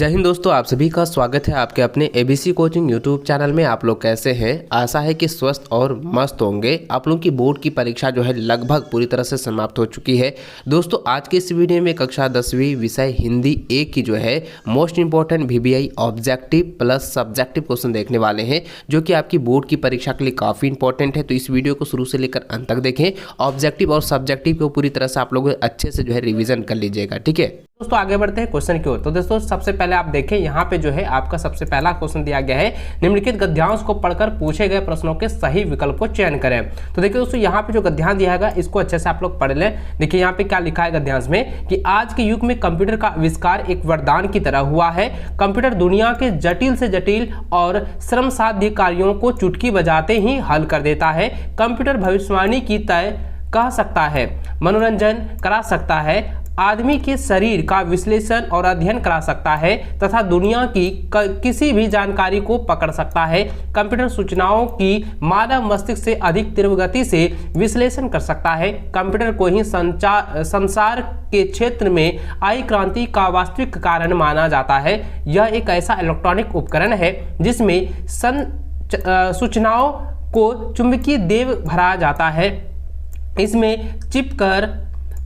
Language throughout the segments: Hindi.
जय हिंद दोस्तों, आप सभी का स्वागत है आपके अपने एबीसी कोचिंग यूट्यूब चैनल में। आप लोग कैसे हैं? आशा है कि स्वस्थ और मस्त होंगे। आप लोगों की बोर्ड की परीक्षा जो है लगभग पूरी तरह से समाप्त हो चुकी है। दोस्तों आज के इस वीडियो में कक्षा 10वीं विषय हिंदी ए की जो है most important VBI objective plus subjective question देखने वाले हैं, जो कि आपकी बोर्ड की परीक्षा के लिए काफ़ी इंपॉर्टेंट है। तो इस वीडियो को शुरू से लेकर अंत तक देखें। ऑब्जेक्टिव और सब्जेक्टिव को पूरी तरह से आप लोग अच्छे से जो है रिविजन कर लीजिएगा, ठीक है दोस्तों। आगे बढ़ते हैं क्वेश्चन की ओर। तो दोस्तों सबसे पहले आप देखें, यहाँ पे जो है आपका सबसे पहला क्वेश्चन दिया गया है, निम्नलिखित गद्यांश को पढ़कर पूछे गए प्रश्नों के सही विकल्प को चयन करें। तो देखिए दोस्तों, यहाँ पे जो गद्यांश दिया है इसको अच्छे से आप लोग पढ़ लें। देखिए यहाँ पे क्या लिखा है गद्यांश में कि आज के युग में कंप्यूटर का आविष्कार एक वरदान की तरह हुआ है। कंप्यूटर दुनिया के जटिल से जटिल और श्रमसाध्य कार्यों को चुटकी बजाते ही हल कर देता है। कंप्यूटर भविष्यवाणी की तय कह सकता है, मनोरंजन करा सकता है, आदमी के शरीर का विश्लेषण और अध्ययन करा सकता है तथा दुनिया की किसी भी जानकारी को पकड़ सकता है। कंप्यूटर सूचनाओं की मानव मस्तिष्क से अधिक तीव्र गति से विश्लेषण कर सकता है। कंप्यूटर को ही संसार के क्षेत्र में आई क्रांति का वास्तविक कारण माना जाता है। यह एक ऐसा इलेक्ट्रॉनिक उपकरण है जिसमें सूचनाओं को चुंबकीय देव भरा जाता है। इसमें चिप कर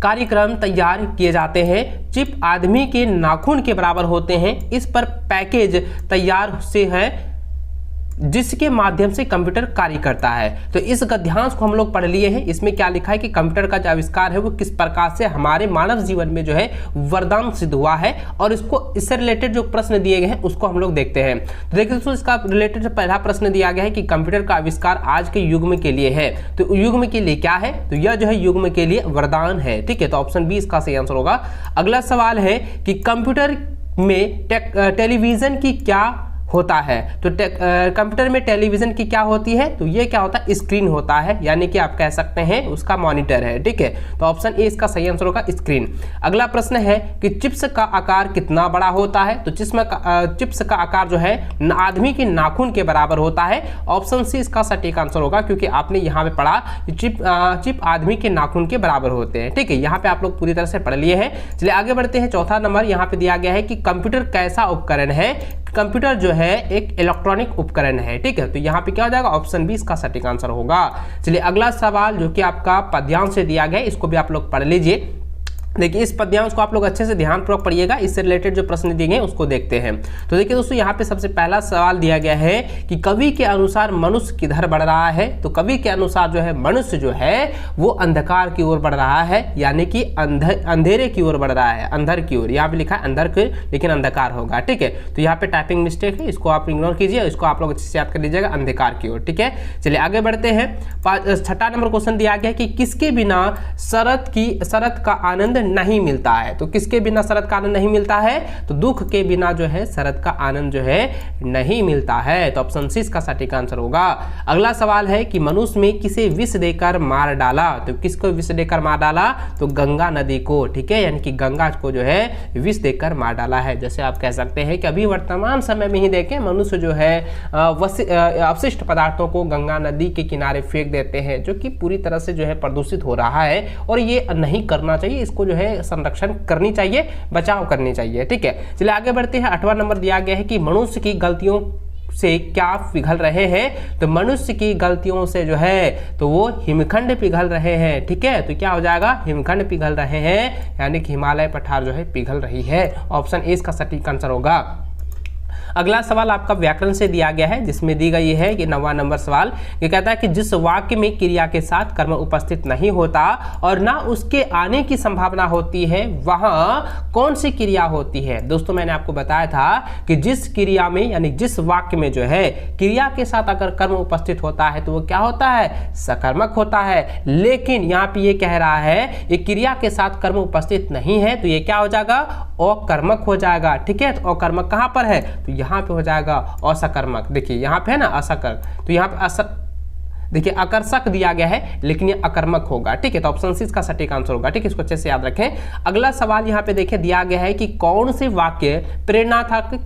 कार्यक्रम तैयार किए जाते हैं। चिप आदमी के नाखून के बराबर होते हैं। इस पर पैकेज तैयार से है जिसके माध्यम से कंप्यूटर कार्य करता है। तो इस गद्यांश को हम लोग पढ़ लिए हैं। इसमें क्या लिखा है कि कंप्यूटर का जो आविष्कार है वो किस प्रकार से हमारे मानव जीवन में जो है वरदान सिद्ध हुआ है, और इससे रिलेटेड जो प्रश्न दिए गए हैं उसको हम लोग देखते हैं। तो देखिए दोस्तों, इसका रिलेटेड जो पहला प्रश्न दिया गया है कि कंप्यूटर का आविष्कार आज के युग के लिए है। तो युग के लिए क्या है? तो यह जो है युग के लिए वरदान है, ठीक है। तो ऑप्शन बी इसका सही आंसर होगा। अगला सवाल है कि कंप्यूटर में टेलीविजन की क्या होता है? तो कंप्यूटर में टेलीविजन की क्या होती है? तो ये क्या होता है? स्क्रीन होता है, यानी कि आप कह सकते हैं उसका मॉनिटर है, ठीक है। तो ऑप्शन ए इसका सही आंसर होगा, स्क्रीन। अगला प्रश्न है कि चिप्स का आकार कितना बड़ा होता है? तो चिप्स का आकार जो है आदमी के नाखून के बराबर होता है। ऑप्शन सी इसका सटीक आंसर होगा, क्योंकि आपने यहाँ पे पढ़ा कि चिप आदमी के नाखून के बराबर होते हैं, ठीक है। यहाँ पे आप लोग पूरी तरह से पढ़ लिए हैं। चलिए आगे बढ़ते हैं। चौथा नंबर यहाँ पे दिया गया है कि कंप्यूटर कैसा उपकरण है? कंप्यूटर जो है एक इलेक्ट्रॉनिक उपकरण है, ठीक है। तो यहाँ पे क्या हो जाएगा? ऑप्शन बी इसका सटीक आंसर होगा। चलिए अगला सवाल जो कि आपका पद्यांश से दिया गया है, इसको भी आप लोग पढ़ लीजिए। देखिए इस पद्यांश को आप लोग अच्छे से ध्यानपूर्वक पढ़िएगा। इससे रिलेटेड जो प्रश्न दिए गए उसको देखते हैं। तो देखिए दोस्तों, यहाँ पे सबसे पहला सवाल दिया गया है कि कवि के अनुसार मनुष्य किधर बढ़ रहा है? तो कवि के अनुसार जो है मनुष्य जो है वो अंधकार की ओर बढ़ रहा है, यानी कि अंधेरे की ओर बढ़ रहा है, अंधर की ओर। यहाँ पे लिखा है अंधर की, लेकिन अंधकार होगा, ठीक है। तो यहाँ पे टाइपिंग मिस्टेक है, इसको आप इग्नोर कीजिए, इसको आप लोग अच्छे से याद कर लीजिएगा, अंधकार की ओर, ठीक है। चलिए आगे बढ़ते हैं। छठा नंबर क्वेश्चन दिया गया है कि किसके बिना शरद का आनंद नहीं मिलता है? तो किसके बिना शरद का आनंद नहीं मिलता है? तो दुख के बिना जो है शरद का आनंद जो है नहीं मिलता है। तो ऑप्शन सी इसका सटीक आंसर होगा। अगला सवाल है कि मनुष्य में किसे विष देकर मार डाला? तो किसको विष देकर मार डाला? तो गंगा नदी को, ठीक है, यानी कि गंगा को जो है विष देकर मार डाला है। जैसे आप कह सकते हैं कि अभी वर्तमान समय में ही देखें, मनुष्य जो है अवशिष्ट पदार्थों को गंगा नदी के किनारे फेंक देते हैं, जो कि पूरी तरह से जो है प्रदूषित हो रहा है, और ये नहीं करना चाहिए। इसको जो है संरक्षण करनी चाहिए, बचाव करनी चाहिए, ठीक है। चलिए आगे बढ़ते हैं। 8वां नंबर दिया गया है कि मनुष्य की गलतियों से क्या पिघल रहे हैं? तो मनुष्य की गलतियों से जो है तो वो हिमखंड पिघल रहे हैं, ठीक है। तो क्या हो जाएगा? हिमखंड पिघल रहे हैं, यानी कि हिमालय पठार जो है पिघल रही है। ऑप्शन ए इसका सटीक आंसर होगा। अगला सवाल आपका व्याकरण से दिया गया है, जिसमें दी गई है कि 9वां नंबर सवाल ये कहता है कि जिस वाक्य में क्रिया के साथ कर्म उपस्थित नहीं होता और ना उसके आने की संभावना होती है, वहां कौन सी क्रिया होती है? दोस्तों मैंने आपको बताया था कि जिस क्रिया में, यानी जिस वाक्य में जो है क्रिया के साथ अगर कर्म उपस्थित होता है तो वो क्या होता है? सकर्मक होता है। लेकिन यहाँ पे ये कह रहा है ये क्रिया के साथ कर्म उपस्थित नहीं है, तो ये क्या हो जाएगा? अकर्मक हो जाएगा, ठीक है। तो अकर्मक कहाँ पर है? तो यहाँ पे हो जाएगा असकर्मक। देखिए यहाँ पे है ना असकर, तो यहाँ पे देखिए आकर्षक दिया गया है लेकिन ये आक्रामक होगा, ठीक है। तो ऑप्शन सी इसका सटीक आंसर होगा, ठीक है। इसको अच्छे से याद रखें। अगला सवाल यहाँ पे देखिए दिया गया है कि कौन से वाक्य प्रेरणार्थक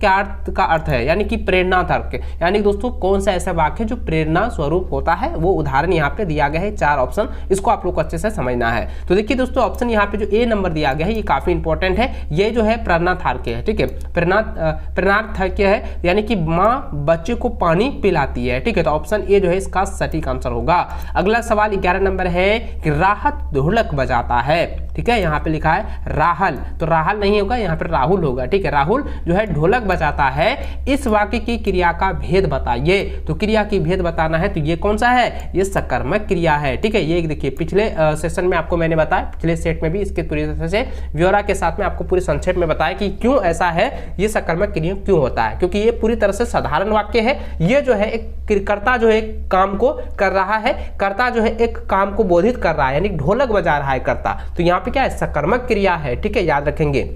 का अर्थ है, यानी कि प्रेरणार्थक, यानी दोस्तों कौन सा ऐसा वाक्य जो प्रेरणा स्वरूप होता है, वो उदाहरण यहाँ पे दिया गया है 4 ऑप्शन, इसको आप लोग को अच्छे से समझना है। तो देखिए दोस्तों ऑप्शन यहाँ पे जो ए नंबर दिया गया है ये काफी इंपॉर्टेंट है, ये जो है प्रेरणार्थक है, ठीक है। प्रेरणार्थक है यानी कि माँ बच्चे को पानी पिलाती है, ठीक है। तो ऑप्शन ए जो है इसका सटीक आंसर होगा। अगला सवाल 11 नंबर है कि राहत ढोलक बजाता है, ठीक है। यहाँ पे लिखा है राहल, तो राहल नहीं होगा, यहाँ पे राहुल होगा, ठीक है। राहुल जो है ढोलक बजाता है, इस वाक्य की क्रिया का भेद बताइए। तो क्रिया की भेद बताना है तो ये कौन सा है, ये सकर्मक क्रिया है, ठीक है। ये देखिए पिछले सेशन में आपको मैंने बताया, पिछले सेट में भी इसके पूरी तरह से ब्यौरा के साथ में आपको पूरे संक्षेप में बताया कि क्यों ऐसा है, ये सकर्मक क्रिया क्यों होता है, क्योंकि ये पूरी तरह से साधारण वाक्य है। ये जो है एक कर्ता जो है काम को कर रहा है, कर्ता जो है एक काम को बोधित कर रहा है, यानी ढोलक बजा रहा है कर्ता, तो यहाँ पे क्या है, सकर्मक क्रिया है, ठीक है, याद रखेंगे।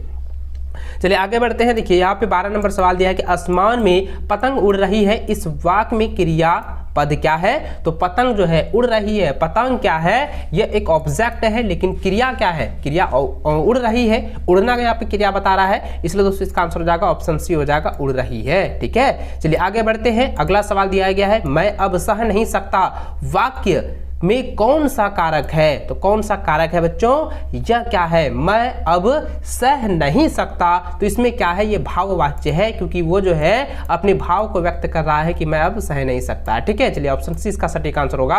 चलिए आगे बढ़ते हैं। देखिए यहाँ पे 12 नंबर सवाल दिया है कि आसमान में पतंग उड़ रही है, इस वाक्य में क्रिया पद क्या है। तो पतंग जो है उड़ रही है, पतंग क्या है, ये एक ऑब्जेक्ट है, लेकिन क्रिया क्या है, क्रिया उड़ रही है, उड़ना यहाँ पे क्रिया बता रहा है, इसलिए दोस्तों इसका आंसर हो जाएगा ऑप्शन सी हो जाएगा, उड़ रही है, ठीक है। चलिए आगे बढ़ते हैं। अगला सवाल दिया गया है मैं अब सह नहीं सकता वाक्य में कौन सा कारक है। तो कौन सा कारक है बच्चों, यह क्या है, मैं अब सह नहीं सकता, तो इसमें क्या है, ये भाववाच्य है, क्योंकि वो जो है अपने भाव को व्यक्त कर रहा है कि मैं अब सह नहीं सकता, ठीक है। चलिए ऑप्शन सी इसका सटीक आंसर होगा।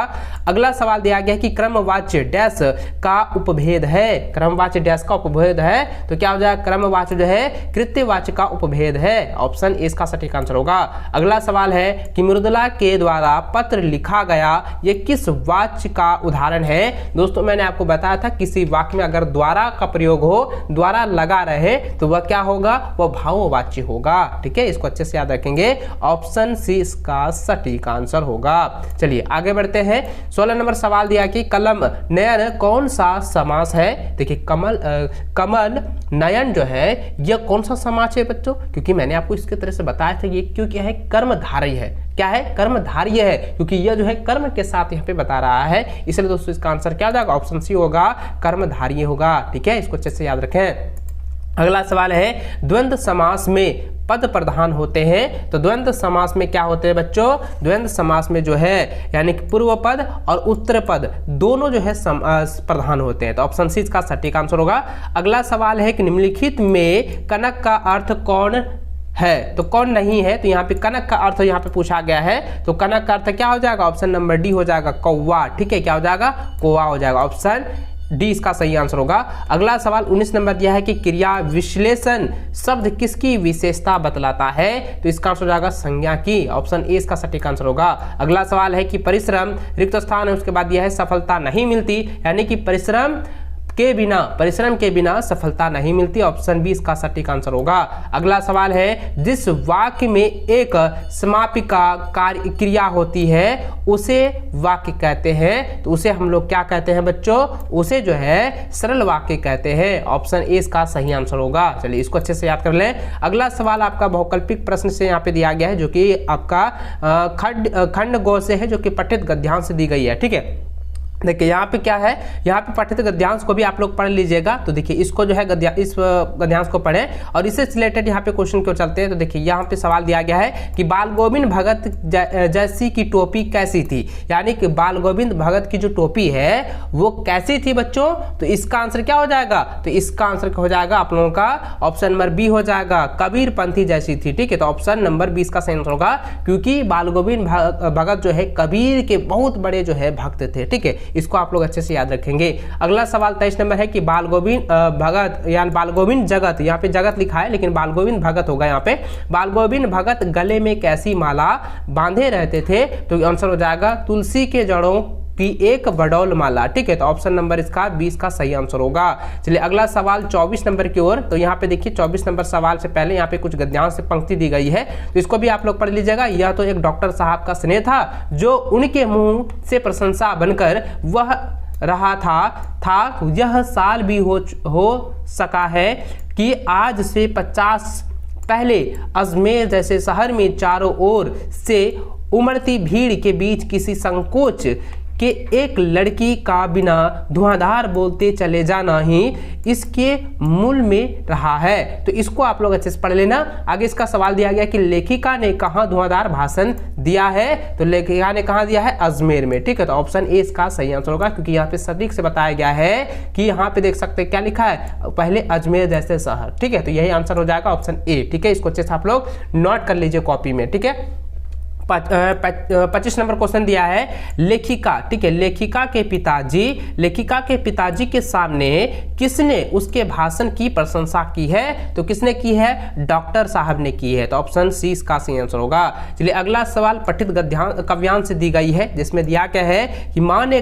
अगला सवाल दिया गया है कि क्रमवाच्य डैश का उपभेद है, क्रमवाच्य डैश का उपभेद है, तो क्या हो जाएगा, क्रमवाच्य जो है कृत्यवाच्य का उपभेद है, ऑप्शन ए इसका सटीक आंसर होगा। अगला सवाल है कि मृदुला के द्वारा पत्र लिखा गया, ये किस वाच्य का उदाहरण है। दोस्तों मैंने आपको बताया था किसी वाक्य में अगर द्वारा का प्रयोग हो, द्वारा लगा रहे, तो वह क्या होगा, वह भाववाच्य होगा, ठीक है। इसको अच्छे से याद रखेंगे, ऑप्शन सी इसका सटीक आंसर होगा। चलिए आगे बढ़ते हैं। 16 नंबर सवाल दिया कि कलम नयन कौन सा समास है। देखिए कमल नयन जो है यह कौन सा समास है बच्चों, क्योंकि मैंने आपको इसके तरह से बताया था ये क्यों क्या है, कर्मधारय है, क्या है, कर्मधारय है, क्योंकि यह जो है कर्म के साथ यहाँ पे बता रहा है, इसलिए दोस्तों इसका आंसर क्या हो जाएगा, ऑप्शन सी होगा, कर्मधारय होगा, ठीक है। इसको अच्छे से याद रखें। अगला सवाल है द्वंद्व समास में पद प्रधान होते हैं। तो द्वंद्व समास में क्या होते हैं बच्चों, द्वंद्व समास में जो है यानी कि पूर्व पद और उत्तर पद दोनों जो है प्रधान होते हैं, तो ऑप्शन सी इसका सटीक आंसर होगा। अगला सवाल है कि निम्नलिखित में कनक का अर्थ कौन है, तो कौन नहीं है। तो यहाँ पे कनक का अर्थ यहाँ पे पूछा गया है, तो कनक का अर्थ क्या हो जाएगा, ऑप्शन नंबर डी हो जाएगा, कौवा, ठीक है। क्या हो जाएगा, कौवा हो जाएगा, ऑप्शन डी इसका सही आंसर होगा। अगला सवाल 19 नंबर दिया है कि क्रिया विश्लेषण शब्द किसकी विशेषता बतलाता है। तो इसका आंसर हो जाएगा संज्ञा की, ऑप्शन ए इसका सटीक आंसर होगा। अगला सवाल है कि परिश्रम रिक्त स्थान है, उसके बाद दिया है सफलता नहीं मिलती, यानी कि परिश्रम के बिना सफलता नहीं मिलती, ऑप्शन बी इसका सटीक आंसर होगा। अगला सवाल है जिस वाक्य में एक समापिका कार्य क्रिया होती है उसे वाक्य कहते हैं, तो उसे हम लोग क्या कहते हैं बच्चों, उसे जो है सरल वाक्य कहते हैं, ऑप्शन ए इसका सही आंसर होगा। चलिए इसको अच्छे से याद कर लें। अगला सवाल आपका बहुकल्पिक प्रश्न से यहाँ पे दिया गया है, जो कि आपका खंड गौ से है, जो कि पठित गद्यांश से दी गई है, ठीक है। देखिए यहाँ पे क्या है, यहाँ पे पठित गद्यांश को भी आप लोग पढ़ लीजिएगा, तो देखिए इसको जो है इस गद्यांश को पढ़ें और इससे रिलेटेड यहाँ पे क्वेश्चन क्यों चलते हैं। तो देखिए यहाँ पे सवाल दिया गया है कि बाल गोविंद भगत जैसी की टोपी कैसी थी, यानी कि बाल गोविंद भगत की जो टोपी है वो कैसी थी बच्चों। तो इसका आंसर क्या हो जाएगा, तो इसका आंसर हो जाएगा आप लोगों का ऑप्शन नंबर बी हो जाएगा, कबीर पंथी जैसी थी, ठीक है। तो ऑप्शन नंबर 20 का सही आंसर होगा, क्योंकि बाल गोविंद भगत जो है कबीर के बहुत बड़े जो है भक्त थे, ठीक है। इसको आप लोग अच्छे से याद रखेंगे। अगला सवाल 23 नंबर है कि बाल गोविंद भगत या बाल गोविंद जगत, यहाँ पे जगत लिखा है लेकिन बाल गोविंद भगत होगा यहाँ पे, बाल गोविंद भगत गले में कैसी माला बांधे रहते थे। तो आंसर हो जाएगा तुलसी के जड़ों की एक बडौल माला, ठीक है। तो ऑप्शन नंबर इसका 20 का सही आंसर होगा। चलिए अगला सवाल 24 नंबर की ओर। तो यहाँ पे देखिए 24 नंबर सवाल से पहले यहाँ पे कुछ गद्यांश से पंक्ति दी गई है, तो इसको भी आप लोग पढ़ लीजिएगा। यह तो एक डॉक्टर साहब का स्नेह था जो उनके मुंह से प्रशंसा बनकर वह रहा था यह साल भी हो सका है कि आज से 50 पहले अजमेर जैसे शहर में चारों ओर से उमड़ती भीड़ के बीच किसी संकोच कि एक लड़की का बिना धुआंधार बोलते चले जाना ही इसके मूल में रहा है। तो इसको आप लोग अच्छे से पढ़ लेना। आगे इसका सवाल दिया गया कि लेखिका ने कहाँ धुआंधार भाषण दिया है, तो लेखिका ने कहाँ दिया है, अजमेर में। ठीक है, तो ऑप्शन ए इसका सही आंसर होगा, क्योंकि यहाँ पे सटीक से बताया गया है कि यहाँ पे देख सकते हैं क्या लिखा है, पहले अजमेर जैसे शहर। ठीक है, तो यही आंसर हो जाएगा ऑप्शन ए। ठीक है, इसको अच्छे से आप लोग नोट कर लीजिए कॉपी में। ठीक है, 25 नंबर क्वेश्चन दिया है, लेखिका, ठीक है, लेखिका के पिताजी के सामने किसने उसके भाषण की प्रशंसा की है, तो किसने की है, डॉक्टर साहब ने की है। तो ऑप्शन सी इसका सही आंसर होगा। चलिए अगला सवाल पठित काव्यांश से दी गई है, जिसमें दिया क्या है कि माँ ने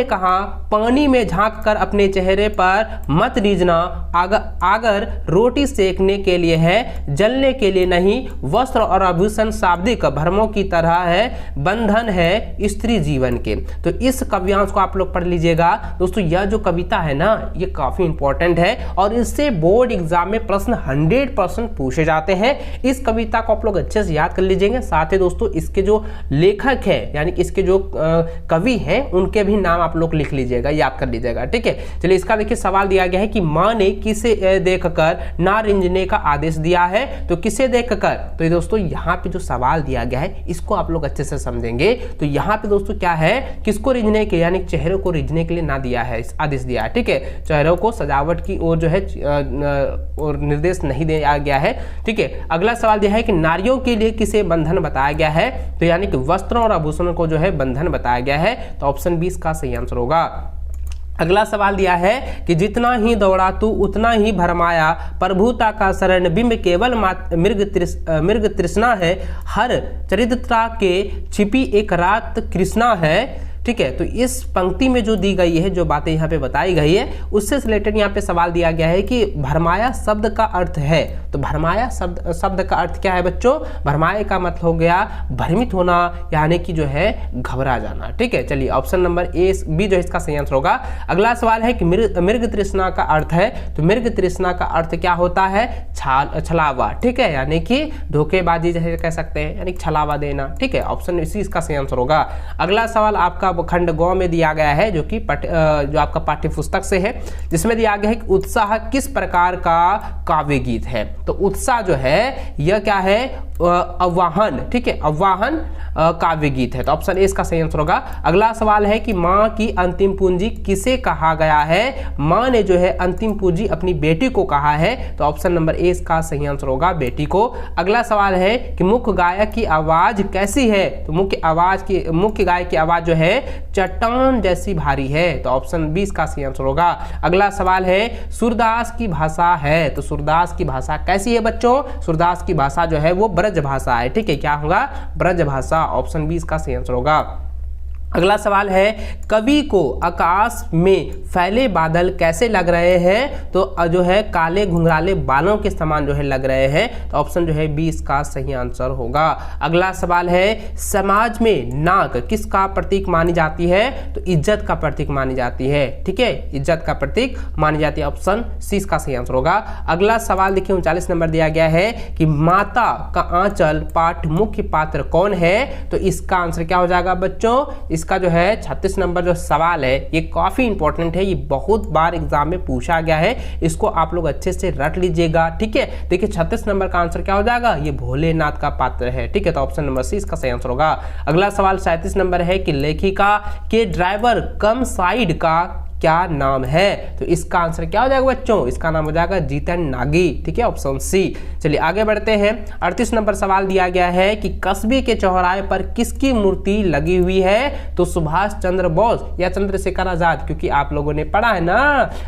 कहा पानी में झांक कर अपने चेहरे पर मत रीझना, अगर रोटी सेकने के लिए है, जलने के लिए नहीं। वस्त्र और आभूषण शाब्दिक भ्रमों की तरह है, बंधन है स्त्री जीवन के। तो इस काव्यांश को आप लोग पढ़ लीजिएगा। दोस्तों यह जो कविता है ना, ये काफी इंपॉर्टेंट है और इससे बोर्ड एग्जाम में प्रश्न 100% पूछे जाते हैं। इस कविता को आप लोग अच्छे से याद कर लीजिएगा। साथ ही दोस्तों इसके जो लेखक है, यानी कि इसके जो कवि हैं, उनके भी नाम आप लोग लिख लीजिएगा, याद कर लीजिएगा। ठीक है, चलिए इसका देखिए सवाल दिया गया है कि माँ ने किसे देखकर ना रिंझने का आदेश दिया है, तो किसे देखकर। तो दोस्तों यहाँ पे जो सवाल दिया गया है इसको आप लोग अच्छे से समझेंगे। तो यहाँ पे दोस्तों क्या है, किसको रिझने के, यानी चेहरे को रिझने के लिए ना दिया है, आदेश दिया है। ठीक है, चेहरों को सजावट की ओर जो है और निर्देश नहीं दिया गया है। ठीक है, अगला सवाल दिया है कि नारियों के लिए किसे बंधन बताया गया है, तो यानी कि वस्त्रों और आभूषणों को जो है बंधन बताया गया है। तो ऑप्शन 20 का सही आंसर होगा। अगला सवाल दिया है कि जितना ही दौड़ा तू उतना ही भरमाया, प्रभुता का शरण बिंब केवल मृग तृष्णा है, हर चरित्रता के छिपी एक रात कृष्णा है। ठीक है, तो इस पंक्ति में जो दी गई है, जो बातें यहाँ पे बताई गई है, उससे रिलेटेड यहाँ पे सवाल दिया गया है कि भरमाया शब्द का अर्थ है। तो भरमाया शब्द का अर्थ क्या है बच्चों, भरमाया का मतलब हो गया भ्रमित होना, यानी कि जो है घबरा जाना। ठीक है, चलिए ऑप्शन नंबर ए बी जो है इसका सही आंसर होगा। अगला सवाल है कि मृग तृष्णा का अर्थ है, तो मृग तृष्णा का अर्थ क्या होता है, छलावा। ठीक है, यानी कि धोखेबाजी जैसे कह सकते हैं, यानी छलावा देना। ठीक है, ऑप्शन इसी इसका सही आंसर होगा। अगला सवाल आपका खंड गौ में दिया गया है, जो कि जो आपका पाठ्य पुस्तक से है, जिसमें दिया गया है कि उत्साह किस प्रकार का काव्य गीत है। तो उत्साह जो है यह क्या है, आह्वान। ठीक है, आह्वान काव्य गीत है। तो ऑप्शन ए इसका सही आंसर होगा। अगला सवाल है कि माँ की अंतिम पूंजी किसे कहा गया है, माँ ने जो है अंतिम पूंजी अपनी बेटी को कहा है। तो ऑप्शन नंबर ए इसका सही आंसर होगा, बेटी को। अगला सवाल है कि मुख्य गायक की आवाज कैसी है, तो मुख्य गायक की आवाज जो है चट्टान जैसी भारी है। तो ऑप्शन 20 का सही आंसर होगा। अगला सवाल है सूरदास की भाषा है, तो सूरदास की भाषा कैसी है बच्चों, सूरदास की भाषा जो है वो ब्रज भाषा है। ठीक है, क्या होगा, ब्रज भाषा। ऑप्शन 20 का सही आंसर होगा। अगला सवाल है कवि को आकाश में फैले बादल कैसे लग रहे हैं, तो जो है काले घुंघराले बालों के समान जो है लग रहे हैं। तो ऑप्शन जो है 20 का सही आंसर होगा। अगला सवाल है समाज में नाक किसका प्रतीक मानी जाती है, तो इज्जत का प्रतीक मानी जाती है। ठीक है, इज्जत का प्रतीक मानी जाती है। ऑप्शन सी का सही आंसर होगा। अगला सवाल देखिए 39 नंबर दिया गया है कि माता का आंचल पाठ मुख्य पात्र कौन है, तो इसका आंसर क्या हो जाएगा बच्चों, इसका जो है 36 नंबर जो सवाल है ये काफी इंपॉर्टेंट है, ये बहुत बार एग्जाम में पूछा गया है, इसको आप लोग अच्छे से रट लीजिएगा। ठीक है, देखिए 36 नंबर का आंसर क्या हो जाएगा, ये भोलेनाथ का पात्र है। ठीक है, तो ऑप्शन नंबर सी इसका सही आंसर होगा। अगला सवाल 37 नंबर है कि लेखिका के ड्राइवर कम साइड का क्या नाम है, तो इसका आंसर क्या हो जाएगा बच्चों, इसका नाम हो जाएगा जीतन नागी। ठीक है, ऑप्शन सी। चलिए आगे बढ़ते हैं। 38 नंबर सवाल दिया गया है कि कस्बे के चौराहे पर किसकी मूर्ति लगी हुई है, तो सुभाष चंद्र बोस या चंद्रशेखर आजाद, क्योंकि आप लोगों ने पढ़ा है ना,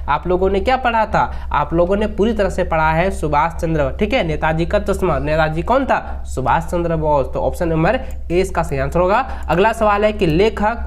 आप लोगों ने क्या पढ़ा था, आप लोगों ने पूरी तरह से पढ़ा है सुभाष चंद्र। ठीक है, नेताजी का चश्मा, नेताजी कौन था, सुभाष चंद्र बोस। तो ऑप्शन नंबर ए इसका सही आंसर होगा। अगला सवाल है कि लेखक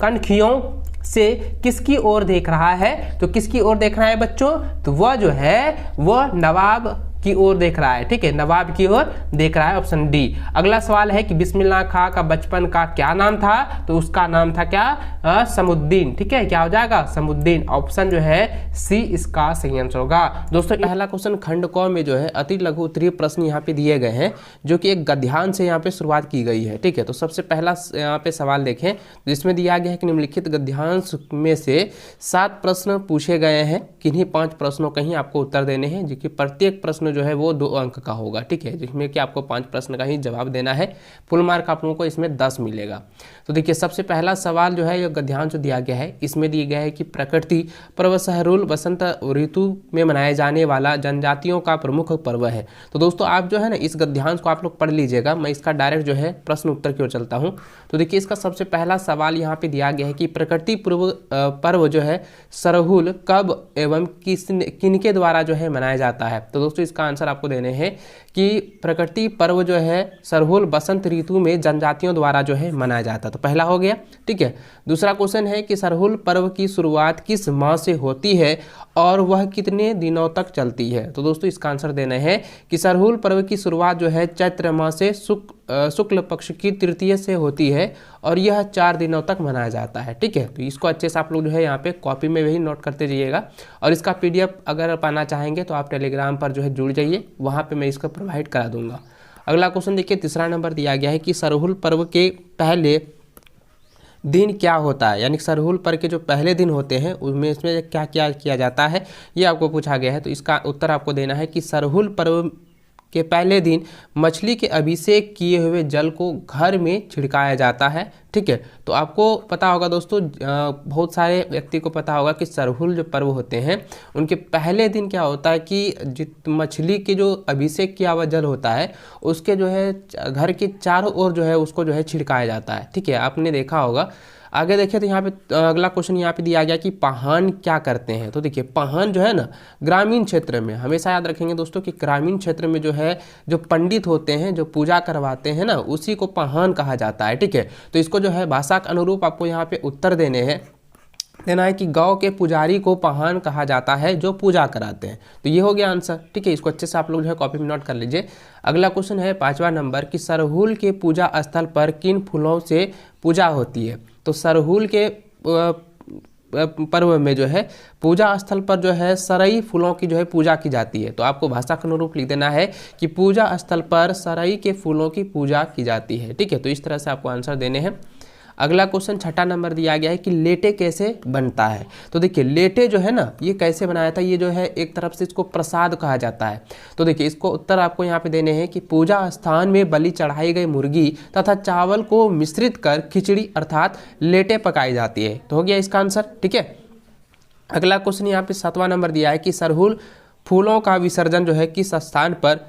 कनखियों से किसकी ओर देख रहा है, तो किसकी ओर देख रहा है बच्चों, तो वह जो है वह नवाब की ओर देख रहा है, ठीक है, नवाब की ओर देख रहा है, ऑप्शन डी। अगला सवाल है कि बिस्मिल्लाह खां का बचपन का क्या नाम था, तो उसका नाम था क्या, समुद्दीन, ठीक है, क्या हो जाएगा, समुद्दीन, ऑप्शन जो है सी इसका सही आंसर होगा। दोस्तों पहला क्वेश्चन खंड क में जो है अति लघु उत्तरीय प्रश्न यहाँ पे दिए गए हैं, जो कि एक गद्यांश से यहाँ पे शुरुआत की गई है, ठीक है। तो सबसे पहला यहाँ पे सवाल देखें, जिसमें दिया गया है कि निम्नलिखित गद्यांश में से 7 प्रश्न पूछे गए हैं, किन्हीं 5 प्रश्नों का ही आपको उत्तर देने हैं, जो कि प्रत्येक प्रश्न जो है वो 2 अंक का होगा, ठीक है, जिसमें कि आपको 5 प्रश्न का ही जवाब देना है। फुल मार्क आप लोगों को इसमें 10 मिलेगा। तो देखिए सबसे पहला सवाल जो है ये गद्यांश जो दिया गया है, इसमें दिया गया है कि प्रकृति पर्व सहरुल बसंत ऋतु में मनाए जाने वाला जनजातियों का प्रमुख पर्व है। तो दोस्तों आप जो है ना इस गद्यांश को आप लोग पढ़ लीजिएगा, मैं इसका डायरेक्ट जो है प्रश्न उत्तर की ओर चलता हूँ। तो देखिए इसका सबसे पहला सवाल यहाँ पे दिया गया है कि प्रकृति पर्व जो है सरहुल कब एवं किनके द्वारा जो है मनाया जाता है। तो दोस्तों इसका आंसर आपको देने हैं कि प्रकृति पर्व जो है सरहुल बसंत ऋतु में जनजातियों द्वारा जो है मनाया जाता है। तो पहला हो गया, ठीक है। दूसरा क्वेश्चन है कि सरहुल पर्व की शुरुआत किस माह से होती है और वह कितने दिनों तक चलती है। तो दोस्तों इसका आंसर देना है कि सरहुल पर्व की शुरुआत जो है चैत्र माह से शुक्ल पक्ष की तृतीय से होती है और यह 4 दिनों तक मनाया जाता है, ठीक है। तो इसको अच्छे से आप लोग जो है यहाँ पे कॉपी में भी नोट करते जाइएगा, और इसका पीडीएफ अगर पाना चाहेंगे तो आप टेलीग्राम पर जो है जुड़ जाइए, वहाँ पे मैं इसको प्रोवाइड करा दूंगा। अगला क्वेश्चन देखिए, तीसरा नंबर दिया गया है कि सरहुल पर्व के पहले दिन क्या होता है, यानी सरहुल पर्व के जो पहले दिन होते हैं उसमें इसमें क्या क्या किया जाता है, ये आपको पूछा गया है। तो इसका उत्तर आपको देना है कि सरहुल पर्व के पहले दिन मछली के अभिषेक किए हुए जल को घर में छिड़काया जाता है, ठीक है। तो आपको पता होगा दोस्तों, बहुत सारे व्यक्ति को पता होगा कि सरहुल जो पर्व होते हैं उनके पहले दिन क्या होता है कि मछली के जो अभिषेक किया हुआ जल होता है उसके जो है घर के चारों ओर जो है उसको जो है छिड़काया जाता है, ठीक है, आपने देखा होगा। आगे देखिए तो यहाँ पे अगला क्वेश्चन यहाँ पे दिया गया कि पाहन क्या करते हैं। तो देखिए पाहन जो है ना ग्रामीण क्षेत्र में, हमेशा याद रखेंगे दोस्तों कि ग्रामीण क्षेत्र में जो है जो पंडित होते हैं जो पूजा करवाते हैं ना उसी को पाहन कहा जाता है, ठीक है। तो इसको जो है भाषा के अनुरूप आपको यहाँ पे उत्तर देने हैं, देना है कि गांव के पुजारी को पाहन कहा जाता है जो पूजा कराते हैं। तो ये हो गया आंसर, ठीक है। इसको अच्छे से आप लोग जो है कॉपी में नोट कर लीजिए। अगला क्वेश्चन है 5वां नंबर कि सरहुल के पूजा स्थल पर किन फूलों से पूजा होती है। तो सरहुल के पर्व में जो है पूजा स्थल पर जो है सरई फूलों की जो है पूजा की जाती है। तो आपको भाषा के अनुरूप लिख देना है कि पूजा स्थल पर सरई के फूलों की पूजा की जाती है, ठीक है। तो इस तरह से आपको आंसर देने हैं। अगला क्वेश्चन 6ठा नंबर दिया गया है कि लेटे कैसे बनता है। तो देखिए लेटे जो है ना ये कैसे बनाया था, ये जो है एक तरफ से इसको प्रसाद कहा जाता है। तो देखिए इसको उत्तर आपको यहाँ पे देने हैं कि पूजा स्थान में बलि चढ़ाई गई मुर्गी तथा चावल को मिश्रित कर खिचड़ी अर्थात लेटे पकाई जाती है। तो हो गया इसका आंसर, ठीक है। अगला क्वेश्चन यहाँ पे 7वां नंबर दिया है कि सरहुल फूलों का विसर्जन जो है किस स्थान पर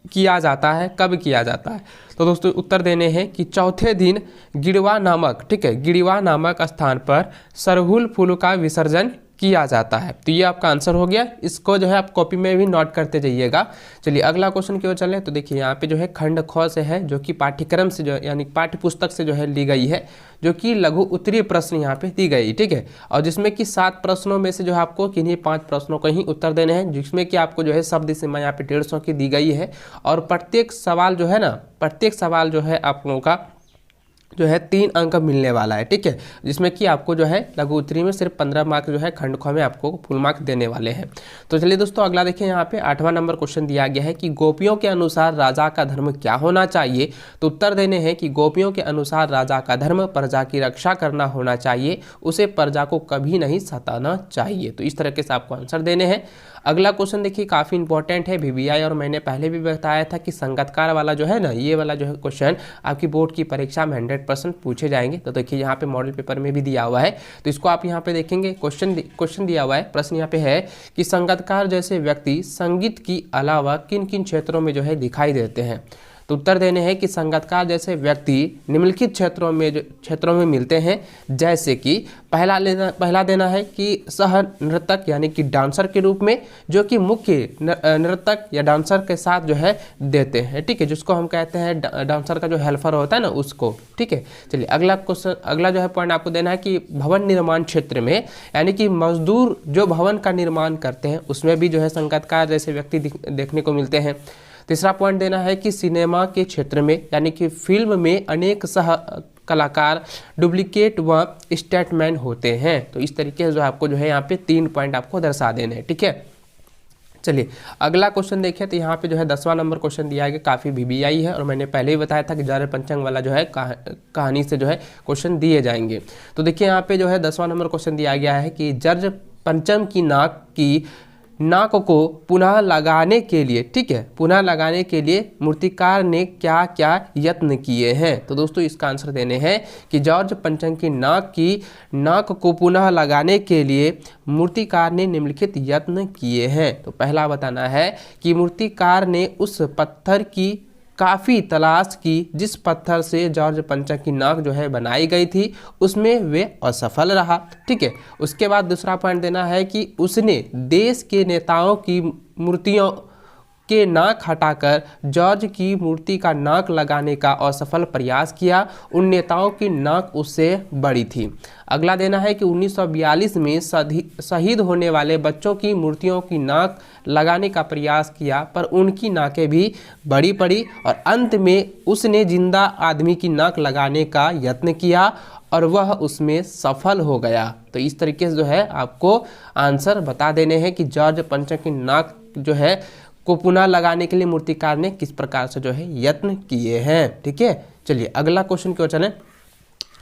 किया जाता है, कब किया जाता है। तो दोस्तों उत्तर देने हैं कि चौथे दिन गिड़वा नामक, ठीक है, गिड़वा नामक स्थान पर सरहुल फूल का विसर्जन किया जाता है। तो ये आपका आंसर हो गया, इसको जो है आप कॉपी में भी नोट करते जाइएगा। चलिए अगला क्वेश्चन की ओर चलें। तो देखिए यहाँ पे जो है खंड ख से है, जो कि पाठ्यक्रम से जो यानी पाठ्य पुस्तक से जो है ली गई है, जो कि लघु उत्तरीय प्रश्न यहाँ पे दी गई, ठीक है। और जिसमें कि 7 प्रश्नों में से जो है आपको किन्हीं 5 प्रश्नों का ही उत्तर देने हैं, जिसमें कि आपको जो है शब्द सीमा यहाँ पे 150 की दी गई है। और प्रत्येक सवाल जो है ना, प्रत्येक सवाल जो है आप लोगों का जो है 3 अंक मिलने वाला है, ठीक है। जिसमें कि आपको जो है लघु उत्तरी में सिर्फ 15 मार्क जो है खंड ख में आपको फुल मार्क देने वाले हैं। तो चलिए दोस्तों अगला देखिए, यहाँ पे 8वां नंबर क्वेश्चन दिया गया है कि गोपियों के अनुसार राजा का धर्म क्या होना चाहिए। तो उत्तर देने हैं कि गोपियों के अनुसार राजा का धर्म प्रजा की रक्षा करना होना चाहिए, उसे प्रजा को कभी नहीं सताना चाहिए। तो इस तरीके से आपको आंसर देने हैं। अगला क्वेश्चन देखिए काफ़ी इंपॉर्टेंट है VVI, और मैंने पहले भी बताया था कि संगतकार वाला जो है ना, ये वाला जो है क्वेश्चन आपकी बोर्ड की परीक्षा में 100% पूछे जाएंगे। तो देखिए यहाँ पे मॉडल पेपर में भी दिया हुआ है, तो इसको आप यहाँ पे देखेंगे। क्वेश्चन दिया हुआ है, प्रश्न यहाँ पे है कि संगतकार जैसे व्यक्ति संगीत की अलावा किन किन क्षेत्रों में जो है दिखाई देते हैं। तो उत्तर देने हैं कि संगीतकार जैसे व्यक्ति निम्नलिखित क्षेत्रों में मिलते हैं, जैसे कि पहला देना है कि सह नृतक यानी कि डांसर के रूप में, जो कि मुख्य नृतक या डांसर के साथ जो है देते हैं, ठीक है, जिसको हम कहते हैं डांसर का जो हेल्पर होता है ना उसको, ठीक है। चलिए अगला क्वेश्चन, अगला जो है पॉइंट आपको देना है कि भवन निर्माण क्षेत्र में यानी कि मजदूर जो भवन का निर्माण करते हैं उसमें भी जो है संगीतकार जैसे व्यक्ति देखने को मिलते हैं। तीसरा पॉइंट देना है कि सिनेमा के क्षेत्र में यानी कि फिल्म में अनेक सह कलाकार डुप्लीकेट व स्टेटमैन होते हैं। तो इस तरीके से जो आपको जो है यहाँ पे 3 पॉइंट आपको दर्शा देने हैं, ठीक है। चलिए अगला क्वेश्चन देखिए, तो यहाँ पे जो है 10वां नंबर क्वेश्चन दिया है कि काफ़ी VBI है, और मैंने पहले ही बताया था कि जारे पंचांग वाला जो है कहानी से जो है क्वेश्चन दिए जाएंगे। तो देखिए यहाँ पे जो है 10वां नंबर क्वेश्चन दिया गया है कि जर्ज पंचम की नाक को पुनः लगाने के लिए, ठीक है, पुनः लगाने के लिए मूर्तिकार ने क्या क्या यत्न किए हैं। तो दोस्तों इसका आंसर देने हैं कि जॉर्ज पंचम की नाक को पुनः लगाने के लिए मूर्तिकार ने निम्नलिखित यत्न किए हैं। तो पहला बताना है कि मूर्तिकार ने उस पत्थर की काफ़ी तलाश की जिस पत्थर से जॉर्ज पंचम की नाक जो है बनाई गई थी, उसमें वे असफल रहा, ठीक है। उसके बाद दूसरा पॉइंट देना है कि उसने देश के नेताओं की मूर्तियों के नाक हटाकर जॉर्ज की मूर्ति का नाक लगाने का असफल प्रयास किया, उन नेताओं की नाक उससे बड़ी थी। अगला देना है कि 1942 में शहीद होने वाले बच्चों की मूर्तियों की नाक लगाने का प्रयास किया, पर उनकी नाकें भी बड़ी पड़ी, और अंत में उसने जिंदा आदमी की नाक लगाने का यत्न किया और वह उसमें सफल हो गया। तो इस तरीके से जो है आपको आंसर बता देने हैं कि जॉर्ज पंचम की नाक जो है को पुनः लगाने के लिए मूर्तिकार ने किस प्रकार से जो है यत्न किए हैं, ठीक है। चलिए अगला क्वेश्चन क्यों चले।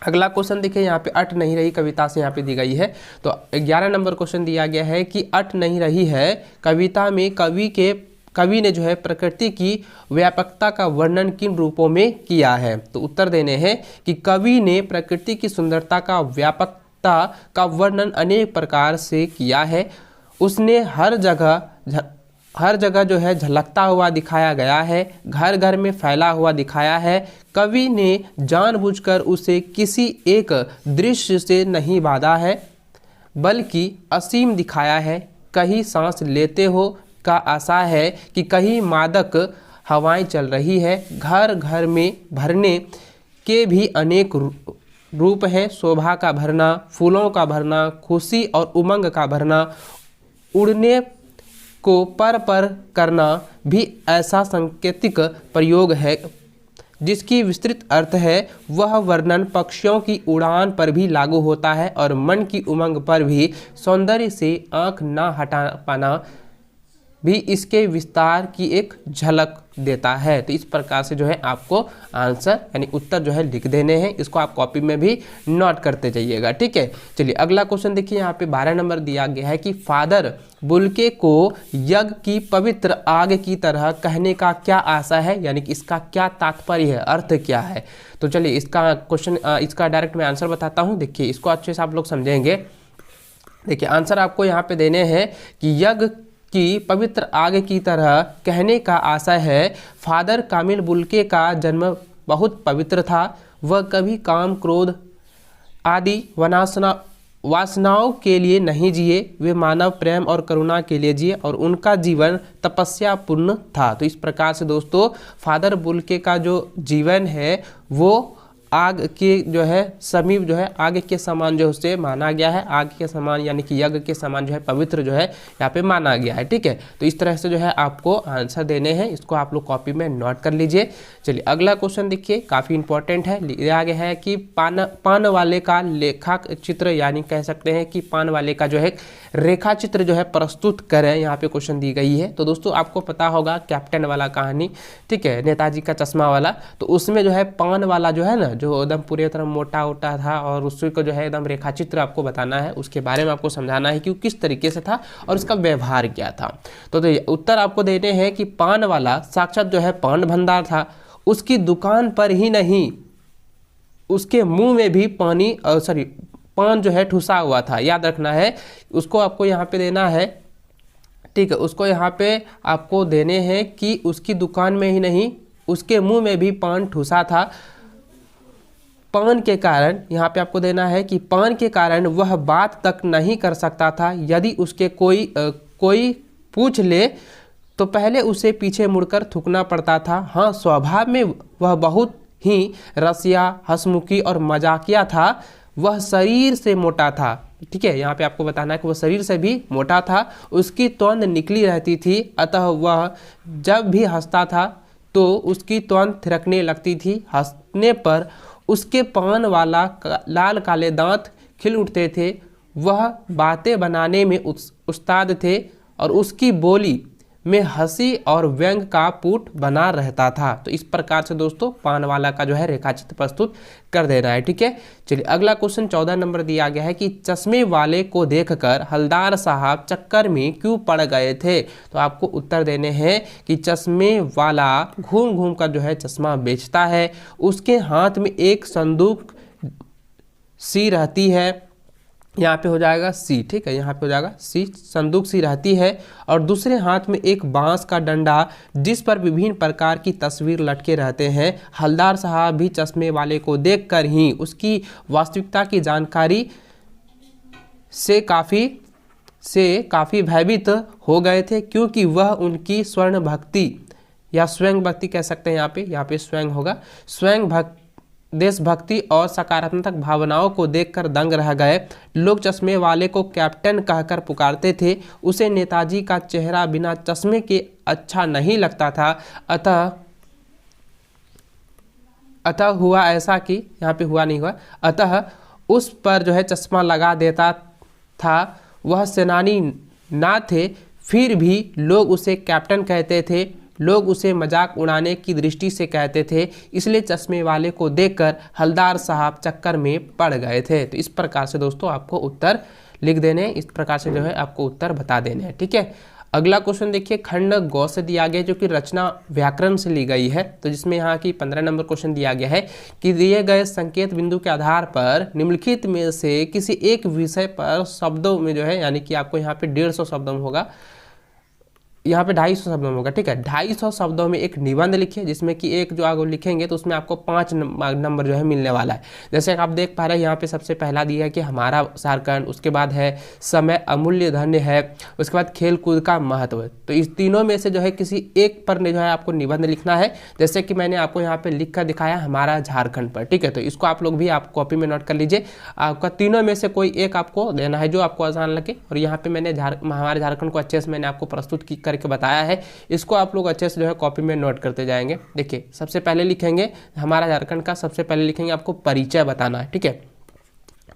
अगला क्वेश्चन देखिए यहाँ पे अट नहीं रही कविता से यहाँ पे दी गई है। तो 11 नंबर क्वेश्चन दिया गया है कि अट नहीं रही है कविता में कवि ने जो है प्रकृति की व्यापकता का वर्णन किन रूपों में किया है। तो उत्तर देने हैं कि कवि ने प्रकृति की सुंदरता का व्यापकता का वर्णन अनेक प्रकार से किया है। उसने हर जगह जो है झलकता हुआ दिखाया गया है, घर घर में फैला हुआ दिखाया है। कवि ने जानबूझकर उसे किसी एक दृश्य से नहीं बांधा है, बल्कि असीम दिखाया है। कहीं सांस लेते हो का आशा है कि कहीं मादक हवाएं चल रही है। घर घर में भरने के भी अनेक रूप हैं, शोभा का भरना, फूलों का भरना, खुशी और उमंग का भरना, उड़ने को पर करना भी ऐसा सांकेतिक प्रयोग है जिसकी विस्तृत अर्थ है। वह वर्णन पक्षियों की उड़ान पर भी लागू होता है और मन की उमंग पर भी। सौंदर्य से आंख ना हटा पाना भी इसके विस्तार की एक झलक देता है। तो इस प्रकार से जो है आपको आंसर यानी उत्तर जो है लिख देने हैं। इसको आप कॉपी में भी नोट करते जाइएगा, ठीक है। चलिए अगला क्वेश्चन देखिए, यहाँ पे 12 नंबर दिया गया है कि फादर बुल्के को यज्ञ की पवित्र आग की तरह कहने का क्या आशा है, यानी कि इसका क्या तात्पर्य है, अर्थ क्या है। तो चलिए इसका क्वेश्चन इसका डायरेक्ट मैं आंसर बताता हूँ। देखिए इसको अच्छे से आप लोग समझेंगे। देखिए आंसर आपको यहाँ पे देने हैं कि यज्ञ की पवित्र आग की तरह कहने का आशय है। फादर कामिल बुल्के का जन्म बहुत पवित्र था। वह कभी काम क्रोध आदि वासनाओं के लिए नहीं जिए, वे मानव प्रेम और करुणा के लिए जिए और उनका जीवन तपस्या पूर्ण था। तो इस प्रकार से दोस्तों फादर बुल्के का जो जीवन है वो आग के जो है समीप जो है आग के समान जो उसे माना गया है। आग के समान यानी कि यज्ञ के समान जो है पवित्र जो है यहाँ पे माना गया है, ठीक है। तो इस तरह से जो है आपको आंसर देने हैं, इसको आप लोग कॉपी में नोट कर लीजिए। चलिए अगला क्वेश्चन देखिए, काफ़ी इंपॉर्टेंट है। लिखा गया है कि पान वाले का लेखा चित्र, यानी कह सकते हैं कि पान वाले का जो है रेखा चित्र जो है प्रस्तुत करें, यहाँ पे क्वेश्चन दी गई है। तो दोस्तों आपको पता होगा कैप्टन वाला कहानी, ठीक है, नेताजी का चश्मा वाला। तो उसमें जो है पान वाला जो है ना, जो एकदम पूरी तरह मोटा उटा था और उसी को जो है एकदम रेखा चित्र आपको बताना है, उसके बारे में आपको समझाना है कि वो किस तरीके से था और उसका व्यवहार क्या था। तो उत्तर आपको देने हैं कि पान वाला साक्षात जो है पान भंडार था। उसकी दुकान पर ही नहीं, उसके मुंह में भी पान जो है ठुसा हुआ था। याद रखना है, उसको आपको यहाँ पे देना है, ठीक है। उसको यहाँ पे आपको देने हैं कि उसकी दुकान में ही नहीं, उसके मुंह में भी पान ठूसा था। पान के कारण, यहाँ पे आपको देना है कि पान के कारण वह बात तक नहीं कर सकता था। यदि उसके कोई पूछ ले तो पहले उसे पीछे मुड़कर थूकना पड़ता था। हाँ, स्वभाव में वह बहुत ही रसिया, हंसमुखी और मजाकिया था। वह शरीर से मोटा था। ठीक है, यहाँ पे आपको बताना है कि वह शरीर से भी मोटा था। उसकी त्वंद निकली रहती थी, अतः वह जब भी हंसता था तो उसकी त्वंद थिरकने लगती थी। हंसने पर उसके पान वाला लाल काले दांत खिल उठते थे। वह बातें बनाने में उस्ताद थे और उसकी बोली में हंसी और व्यंग का पुट बना रहता था। तो इस प्रकार से दोस्तों पान वाला का जो है रेखाचित्र प्रस्तुत कर देना है। ठीक है, चलिए अगला क्वेश्चन 14 नंबर दिया गया है कि चश्मे वाले को देखकर हलदार साहब चक्कर में क्यों पड़ गए थे। तो आपको उत्तर देने हैं कि चश्मे वाला घूम घूम कर जो है चश्मा बेचता है। उसके हाथ में एक संदूक सी रहती है, यहाँ पे हो जाएगा सी। ठीक है, यहाँ पे हो जाएगा सी, संदूक सी रहती है। और दूसरे हाथ में एक बांस का डंडा जिस पर विभिन्न प्रकार की तस्वीर लटके रहते हैं। हलदार साहब भी चश्मे वाले को देखकर ही उसकी वास्तविकता की जानकारी से काफ़ी भयभीत हो गए थे, क्योंकि वह उनकी स्वर्ण भक्ति या स्वयं भक्ति कह सकते हैं, यहाँ पे स्वयं होगा, स्वयं देशभक्ति और सकारात्मक भावनाओं को देखकर दंग रह गए। लोग चश्मे वाले को कैप्टन कहकर पुकारते थे। उसे नेताजी का चेहरा बिना चश्मे के अच्छा नहीं लगता था। अतः हुआ ऐसा कि, यहाँ पे हुआ नहीं हुआ, अतः उस पर जो है चश्मा लगा देता था। वह सेनानी ना थे, फिर भी लोग उसे कैप्टन कहते थे। लोग उसे मजाक उड़ाने की दृष्टि से कहते थे, इसलिए चश्मे वाले को देखकर हलदार साहब चक्कर में पड़ गए थे। तो इस प्रकार से दोस्तों आपको उत्तर लिख देने हैं, इस प्रकार से जो है आपको उत्तर बता देने हैं। ठीक है, अगला क्वेश्चन देखिए, खंड गौ से दिया गया जो कि रचना व्याकरण से ली गई है। तो जिसमें यहाँ की 15 नंबर क्वेश्चन दिया गया है कि दिए गए संकेत बिंदु के आधार पर निम्नलिखित में से किसी एक विषय पर शब्दों में जो है, यानी कि आपको यहाँ पे 150 शब्दों में होगा, यहाँ पे 250 शब्दों में होगा। ठीक है, 250 शब्दों में एक निबंध लिखिए, जिसमें कि एक जो आगे लिखेंगे तो उसमें आपको 5 नंबर जो है मिलने वाला है। जैसे आप देख पा रहे हैं यहाँ पे सबसे पहला दिया है कि हमारा झारखंड, उसके बाद है समय अमूल्य धन्य है, उसके बाद खेल कूद का महत्व। तो इस तीनों में से जो है किसी एक पर जो है आपको निबंध लिखना है। जैसे कि मैंने आपको यहाँ पे लिख कर दिखाया हमारा झारखंड पर। ठीक है, तो इसको आप लोग भी आप कॉपी में नोट कर लीजिए। आपका तीनों में से कोई एक आपको देना है जो आपको आसान लगे। और यहाँ पे मैंने हमारे झारखंड को अच्छे से मैंने आपको प्रस्तुत करके बताया है, इसको आप लोग अच्छे से जो है कॉपी में नोट करते जाएंगे। देखिए सबसे पहले लिखेंगे हमारा झारखंड का, सबसे पहले लिखेंगे आपको परिचय बताना है। ठीक है,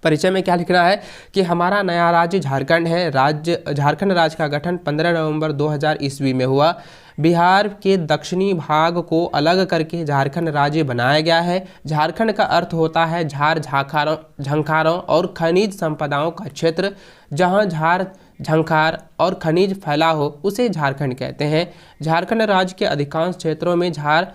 परिचय में क्या लिखना है कि हमारा नया राज्य झारखंड है। झारखंड राज्य का गठन 15 नवंबर 2000 ईस्वी में हुआ। बिहार के दक्षिणी भाग को अलग करके झारखंड राज्य बनाया गया है। झारखंड का अर्थ होता है झार झंखारों और खनिज संपदाओं का क्षेत्र। जहां झार झंखार और खनिज फैला हो उसे झारखंड कहते हैं। झारखंड राज्य के अधिकांश क्षेत्रों में झार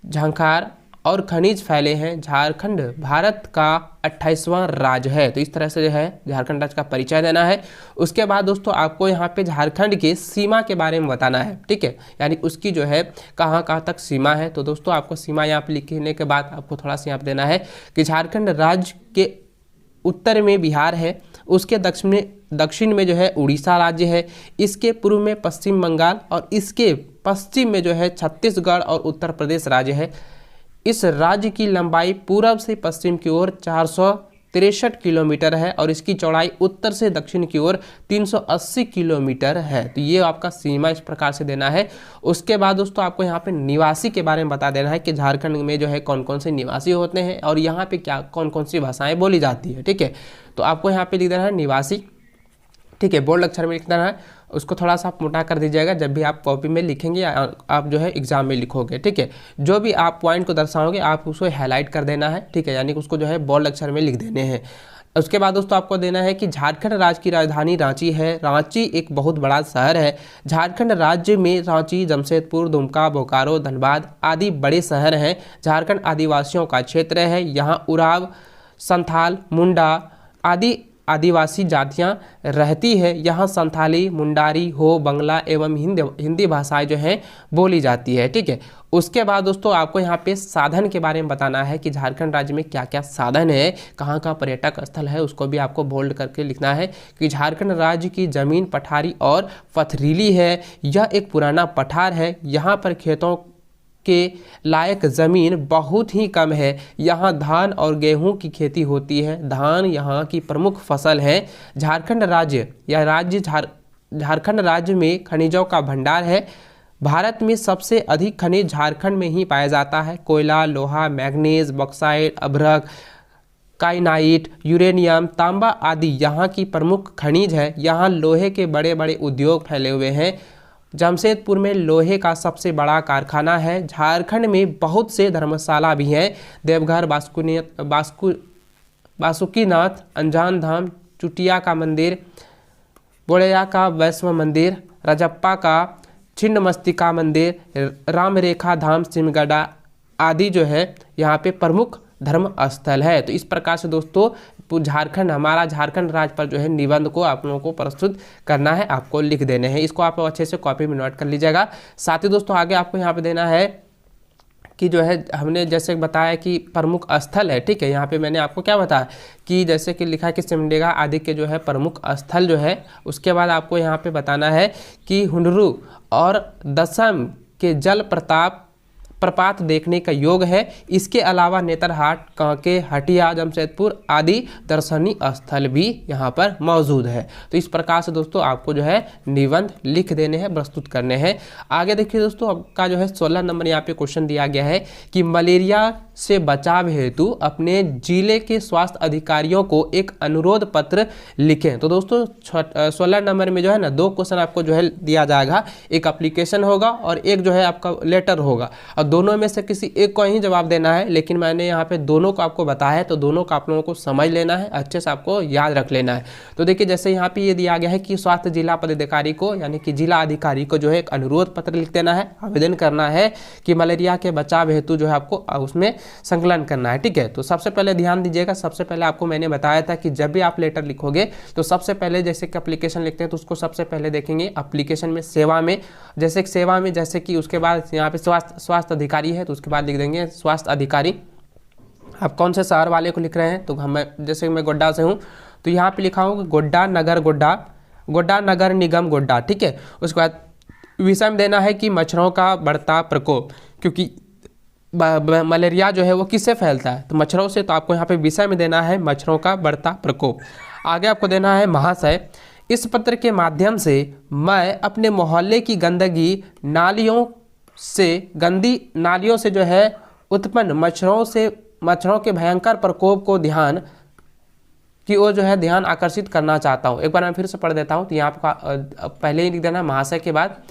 झंखार और खनिज फैले हैं। झारखंड भारत का 28वां राज्य है। तो इस तरह से जो है झारखंड राज्य का परिचय देना है। उसके बाद दोस्तों आपको यहाँ पे झारखंड की सीमा के बारे में बताना है। ठीक है, यानी उसकी जो है कहाँ कहाँ तक सीमा है। तो दोस्तों आपको सीमा यहाँ पे लिखने के बाद आपको थोड़ा सा यहाँ पे देना है कि झारखंड राज्य के उत्तर में बिहार है, उसके दक्षिण में जो है उड़ीसा राज्य है, इसके पूर्व में पश्चिम बंगाल और इसके पश्चिम में जो है छत्तीसगढ़ और उत्तर प्रदेश राज्य है। इस राज्य की लंबाई पूर्व से पश्चिम की ओर 463 किलोमीटर है और इसकी चौड़ाई उत्तर से दक्षिण की ओर 380 किलोमीटर है। तो ये आपका सीमा इस प्रकार से देना है। उसके बाद दोस्तों आपको यहाँ पे निवासी के बारे में बता देना है कि झारखंड में जो है कौन कौन से निवासी होते हैं और यहाँ पे क्या कौन कौन सी भाषाएं बोली जाती है। ठीक है, तो आपको यहाँ पे लिख देना है निवासी। ठीक है, बोल्ड अक्षर में लिख देना है। उसको थोड़ा सा आप मोटा कर दीजिएगा जब भी आप कॉपी में लिखेंगे, आप जो है एग्जाम में लिखोगे। ठीक है, जो भी आप पॉइंट को दर्शाओगे आप उसको हाईलाइट कर देना है। ठीक है, यानी उसको जो है बोल्ड अक्षर में लिख देने हैं। उसके बाद दोस्तों आपको देना है कि झारखंड राज्य की राजधानी रांची है। रांची एक बहुत बड़ा शहर है। झारखंड राज्य में रांची, जमशेदपुर, दुमका, बोकारो, धनबाद आदि बड़े शहर हैं। झारखंड आदिवासियों का क्षेत्र है। यहाँ उराव, संथाल, मुंडा आदि आदिवासी जातियां रहती है। यहाँ संथाली, मुंडारी, हो, बंगला एवं हिंदी भाषाएं जो हैं बोली जाती है। ठीक है, उसके बाद दोस्तों आपको यहाँ पे साधन के बारे में बताना है कि झारखंड राज्य में क्या क्या साधन है, कहाँ कहाँ पर्यटक स्थल है, उसको भी आपको बोल्ड करके लिखना है कि झारखंड राज्य की जमीन पठारी और पथरीली है। यह एक पुराना पठार है। यहाँ पर खेतों के लायक ज़मीन बहुत ही कम है। यहाँ धान और गेहूं की खेती होती है। धान यहाँ की प्रमुख फसल है। झारखंड राज्य में खनिजों का भंडार है। भारत में सबसे अधिक खनिज झारखंड में ही पाया जाता है। कोयला, लोहा, मैग्नीज, बॉक्साइट, अभ्रक, काइनाइट, यूरेनियम, तांबा आदि यहाँ की प्रमुख खनिज है। यहाँ लोहे के बड़े बड़े उद्योग फैले हुए हैं। जमशेदपुर में लोहे का सबसे बड़ा कारखाना है। झारखंड में बहुत से धर्मशाला भी हैं। देवघर, बासुकीनाथ, अंजान धाम, चुटिया का मंदिर, बोड़ैया का वैष्णव मंदिर, रजप्पा का छिन्नमस्तिका मंदिर, रामरेखा धाम, सिमगड़ा आदि जो है यहाँ पे प्रमुख धर्म स्थल है। तो इस प्रकार से दोस्तों हमारा झारखंड राज्य पर जो है निबंध को आप लोगों को प्रस्तुत करना है, आपको लिख देने हैं। इसको आप अच्छे से कॉपी में नोट कर लीजिएगा। साथ ही दोस्तों आगे आपको यहाँ पे देना है कि जो है हमने जैसे बताया कि प्रमुख स्थल है। ठीक है, यहाँ पे मैंने आपको क्या बताया कि जैसे कि लिखा है कि सिमडेगा आदि के जो है प्रमुख स्थल जो है। उसके बाद आपको यहाँ पे बताना है कि हुंडरू और दसम के जल प्रपात देखने का योग है। इसके अलावा नेतरहाट, कांके, हटिया, जमशेदपुर आदि दर्शनीय स्थल भी यहाँ पर मौजूद है। तो इस प्रकार से दोस्तों आपको जो है निबंध लिख देने हैं, प्रस्तुत करने हैं। आगे देखिए दोस्तों आपका जो है 16 नंबर यहाँ पे क्वेश्चन दिया गया है कि मलेरिया से बचाव हेतु अपने जिले के स्वास्थ्य अधिकारियों को एक अनुरोध पत्र लिखें। तो दोस्तों 16 नंबर में जो है ना 2 क्वेश्चन आपको जो है दिया जाएगा। एक एप्लीकेशन होगा और एक जो है आपका लेटर होगा, और दोनों में से किसी एक को ही जवाब देना है। लेकिन मैंने यहाँ पे दोनों को आपको बताया है, तो दोनों को आप लोगों को समझ लेना है, अच्छे से आपको याद रख लेना है। तो देखिए जैसे यहाँ पे ये दिया गया है कि स्वास्थ्य जिला पदाधिकारी को यानी कि जिला अधिकारी को जो है एक अनुरोध पत्र लिख देना है, आवेदन करना है कि मलेरिया के बचाव हेतु जो है आपको उसमें संकलन करना है। ठीक है, तो सबसे पहले ध्यान दीजिएगा, सबसे पहले आपको मैंने बताया था कि जब भी आप लेटर लिखोगे तो सबसे पहले जैसे कि एप्लीकेशन लिखते हैं तो उसको सबसे पहले देखेंगे एप्लीकेशन में सेवा में, जैसे कि उसके बाद यहाँ पे स्वास्थ्य अधिकारी है तो उसके बाद लिख देंगे स्वास्थ्य अधिकारी। आप कौन से शहर वाले को लिख रहे हैं, तो जैसे मैं गोड्डा से हूँ तो यहाँ पे लिखा हूँ गोड्डा नगर निगम गोड्डा। ठीक है, उसके बाद विषय में देना है कि मच्छरों का बढ़ता प्रकोप, क्योंकि मलेरिया जो है वो किससे फैलता है, तो मच्छरों से। तो आपको यहाँ पे विषय में देना है मच्छरों का बढ़ता प्रकोप। आगे आपको देना है महाशय, इस पत्र के माध्यम से मैं अपने मोहल्ले की गंदी नालियों से जो है उत्पन्न मच्छरों के भयंकर प्रकोप को ध्यान आकर्षित करना चाहता हूँ। एक बार मैं फिर से पढ़ देता हूँ। तो यहाँ पर पहले ही लिख देना महाशय के बाद,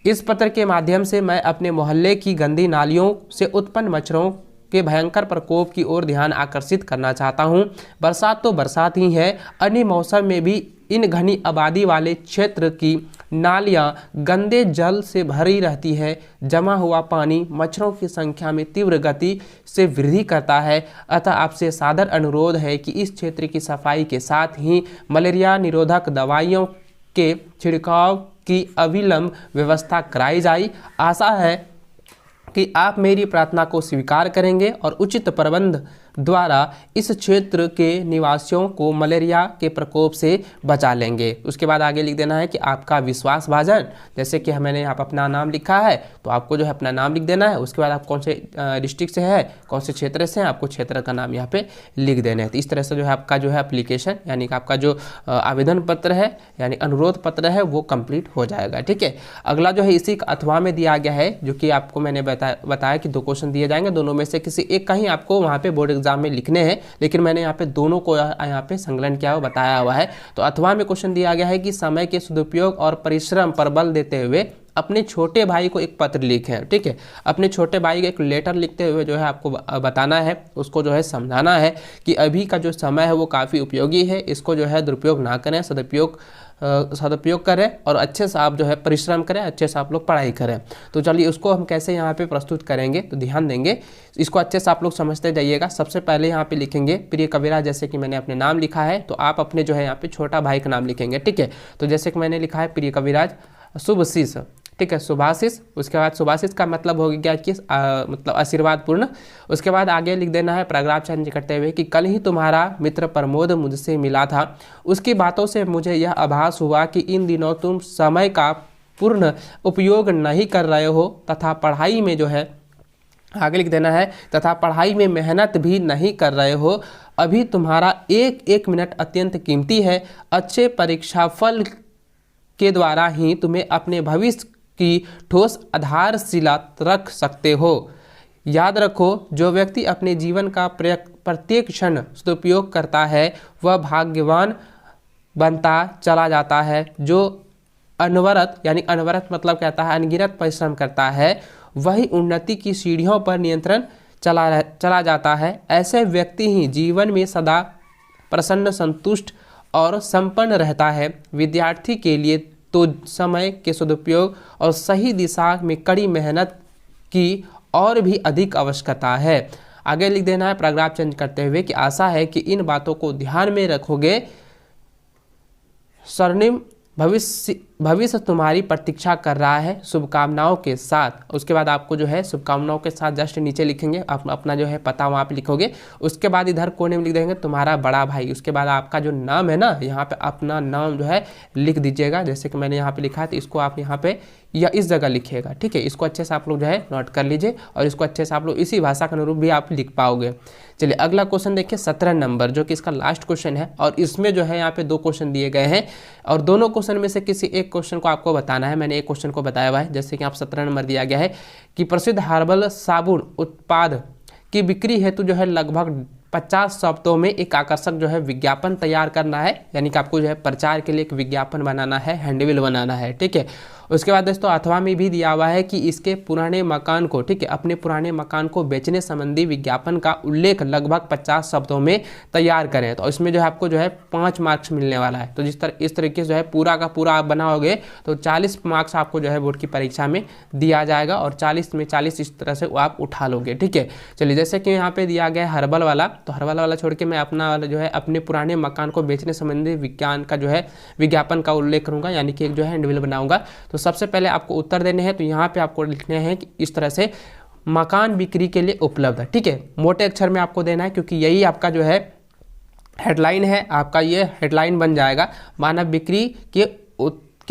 इस पत्र के माध्यम से मैं अपने मोहल्ले की गंदी नालियों से उत्पन्न मच्छरों के भयंकर प्रकोप की ओर ध्यान आकर्षित करना चाहता हूं। बरसात तो बरसात ही है, अन्य मौसम में भी इन घनी आबादी वाले क्षेत्र की नालियां गंदे जल से भरी रहती है। जमा हुआ पानी मच्छरों की संख्या में तीव्र गति से वृद्धि करता है। अतः आपसे सादर अनुरोध है कि इस क्षेत्र की सफाई के साथ ही मलेरिया निरोधक दवाइयों के छिड़काव की अविलंब व्यवस्था कराई जाए। आशा है कि आप मेरी प्रार्थना को स्वीकार करेंगे और उचित प्रबंध द्वारा इस क्षेत्र के निवासियों को मलेरिया के प्रकोप से बचा लेंगे। उसके बाद आगे लिख देना है कि आपका विश्वास भाजन, जैसे कि मैंने यहाँ पर अपना नाम लिखा है तो आपको जो है अपना नाम लिख देना है। उसके बाद आप कौन से डिस्ट्रिक्ट से है, कौन से क्षेत्र से हैं, आपको क्षेत्र का नाम यहाँ पे लिख देना है। तो इस तरह से जो है आपका जो है एप्लीकेशन यानी कि आपका जो आवेदन पत्र है यानी अनुरोध पत्र है वो कंप्लीट हो जाएगा। ठीक है, अगला जो है इसी अथवा में दिया गया है, जो कि आपको मैंने बताया कि 2 क्वेश्चन दिए जाएंगे, दोनों में से किसी एक का ही आपको वहाँ पे बोर्ड एग्जाम में लिखने हैं। लेकिन मैंने यहाँ पे दोनों को यहाँ पे संकलन किया हुआ बताया हुआ है। तो अथवा में क्वेश्चन दिया गया है कि समय के सदुपयोग और परिश्रम पर बल देते हुए अपने छोटे भाई को एक पत्र लिखें। ठीक है, अपने छोटे भाई को एक लेटर लिखते हुए जो है आपको बताना है, उसको जो है समझाना है कि अभी का जो समय है वो काफ़ी उपयोगी है, इसको जो है दुरुपयोग ना करें, सदुपयोग करें और अच्छे से आप जो है परिश्रम करें, अच्छे से आप लोग पढ़ाई करें। तो चलिए उसको हम कैसे यहाँ पे प्रस्तुत करेंगे, तो ध्यान देंगे, इसको अच्छे से आप लोग समझते जाइएगा। सबसे पहले यहाँ पे लिखेंगे प्रिय कविराज, जैसे कि मैंने अपने नाम लिखा है तो आप अपने जो है यहाँ पे छोटा भाई का नाम लिखेंगे। ठीक है, तो जैसे कि मैंने लिखा है प्रिय कविराज शुभाशीष, ठीक है, शुभाशीष। उसके बाद शुभाशीष का मतलब हो गया कि मतलब आशीर्वाद पूर्ण। उसके बाद आगे लिख देना है पैराग्राफ चेंज करते हुए कि कल ही तुम्हारा मित्र प्रमोद मुझसे मिला था, उसकी बातों से मुझे यह आभास हुआ कि इन दिनों तुम समय का पूर्ण उपयोग नहीं कर रहे हो तथा पढ़ाई में जो है, आगे लिख देना है, तथा पढ़ाई में मेहनत भी नहीं कर रहे हो। अभी तुम्हारा एक एक मिनट अत्यंत कीमती है। अच्छे परीक्षाफल के द्वारा ही तुम्हें अपने भविष्य की ठोस आधारशिला रख सकते हो। याद रखो, जो व्यक्ति अपने जीवन का प्रत्येक क्षण सदुपयोग करता है वह भाग्यवान बनता चला जाता है। जो अनवरत, यानी अनवरत मतलब कहता है अनगिनत परिश्रम करता है, वही उन्नति की सीढ़ियों पर नियंत्रण चला जाता है। ऐसे व्यक्ति ही जीवन में सदा प्रसन्न, संतुष्ट और संपन्न रहता है। विद्यार्थी के लिए तो समय के सदुपयोग और सही दिशा में कड़ी मेहनत की और भी अधिक आवश्यकता है। आगे लिख देना है पैराग्राफ चेंज करते हुए कि आशा है कि इन बातों को ध्यान में रखोगे। स्वर्णिम भविष्य तुम्हारी प्रतीक्षा कर रहा है, शुभकामनाओं के साथ। उसके बाद आपको जो है शुभकामनाओं के साथ जस्ट नीचे लिखेंगे, आप अपना जो है पता वहाँ पे लिखोगे। उसके बाद इधर कोने में लिख देंगे तुम्हारा बड़ा भाई। उसके बाद आपका जो नाम है ना, यहाँ पे अपना नाम जो है लिख दीजिएगा, जैसे कि मैंने यहाँ पे लिखा है, तो इसको आप यहाँ पे या इस जगह लिखिएगा। ठीक है, इसको अच्छे से आप लोग जो है नोट कर लीजिए और इसको अच्छे से आप लोग इसी भाषा के अनुरूप भी आप लिख पाओगे। चलिए अगला क्वेश्चन देखिए 17 नंबर, जो कि इसका लास्ट क्वेश्चन है और इसमें जो है यहाँ पे 2 क्वेश्चन दिए गए हैं और दोनों क्वेश्चन में से किसी एक क्वेश्चन को आपको बताना है। मैंने एक क्वेश्चन को बताया हुआ है, जैसे कि आप 17 नंबर दिया गया है कि प्रसिद्ध हर्बल साबुन उत्पाद की बिक्री हेतु जो है लगभग 50 शब्दों में एक आकर्षक जो है विज्ञापन तैयार करना है, यानी कि आपको जो है प्रचार के लिए एक विज्ञापन बनाना है, हैंडबिल बनाना है। ठीक है, उसके बाद दोस्तों अथवा में भी दिया हुआ है कि इसके पुराने मकान को, ठीक है, अपने पुराने मकान को बेचने संबंधी विज्ञापन का उल्लेख लगभग 50 शब्दों में तैयार करें। तो इसमें जो है आपको जो है 5 मार्क्स मिलने वाला है। तो इस तरीके से जो है पूरा का पूरा आप बनाओगे तो 40 मार्क्स आपको जो है बोर्ड की परीक्षा में दिया जाएगा और 40 में 40 इस तरह से आप उठा लोगे। ठीक है, चलिए जैसे कि यहाँ पे दिया गया है हर्बल वाला, तो हर्बल वाला छोड़ के मैं अपना वाला जो है अपने पुराने मकान को बेचने संबंधी विज्ञान का जो है विज्ञापन का उल्लेख करूँगा, यानी कि एक जो है हैंडबिल बनाऊंगा। तो सबसे पहले आपको उत्तर देने हैं, तो यहाँ पे आपको लिखने हैं कि इस तरह से मकान बिक्री के लिए उपलब्ध है। ठीक है, मोटे अक्षर में आपको देना है क्योंकि यही आपका जो है हेडलाइन है, आपका ये हेडलाइन बन जाएगा, मानव बिक्री के